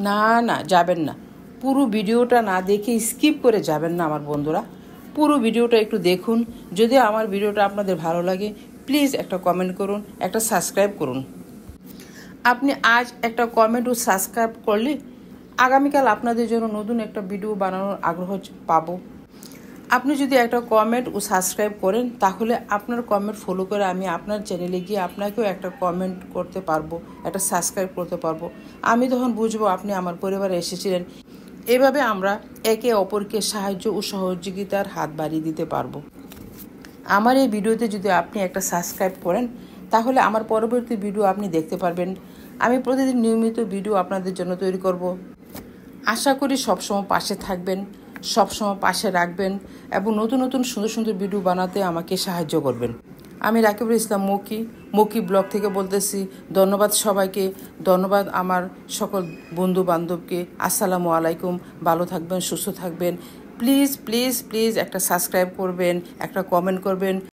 না না, যাবেন না। পুরো ভিডিওটা না দেখে স্কিপ করে যাবেন না আমার বন্ধুরা। পুরো ভিডিওটা একটু দেখুন। যদি আমার ভিডিওটা আপনাদের ভালো লাগে, প্লিজ একটা কমেন্ট করুন, একটা সাবস্ক্রাইব করুন। আপনি আজ একটা কমেন্ট ও সাবস্ক্রাইব করলে আগামীকাল আপনাদের জন্য নতুন একটা ভিডিও বানানোর আগ্রহ পাবো। আপনি যদি একটা কমেন্ট ও সাবস্ক্রাইব করেন, তাহলে আপনার কমেন্ট ফলো করে আমি আপনার চ্যানেলে গিয়ে আপনাকেও একটা কমেন্ট করতে পারবো, একটা সাবস্ক্রাইব করতে পারবো। আমি তখন বুঝবো আপনি আমার পরিবারে এসেছিলেন। এভাবে আমরা একে অপরকে সাহায্য ও সহযোগিতার হাত বাড়িয়ে দিতে পারবো। আমার এই ভিডিওতে যদি আপনি একটা সাবস্ক্রাইব করেন, তাহলে আমার পরবর্তী ভিডিও আপনি দেখতে পারবেন। আমি প্রতিদিন নিয়মিত ভিডিও আপনাদের জন্য তৈরি করব। আশা করি সবসময় পাশে থাকবেন, সবসময় পাশে রাখবেন এবং নতুন নতুন সুন্দর সুন্দর ভিডিও বানাতে আমাকে সাহায্য করবেন। আমি রাকিবুল ইসলাম মকি ব্লগ থেকে বলতেছি। ধন্যবাদ সবাইকে, ধন্যবাদ আমার সকল বন্ধু বান্ধবকে। আসসালামু আলাইকুম। ভালো থাকবেন, সুস্থ থাকবেন। প্লিজ প্লিজ প্লিজ একটা সাবস্ক্রাইব করবেন, একটা কমেন্ট করবেন।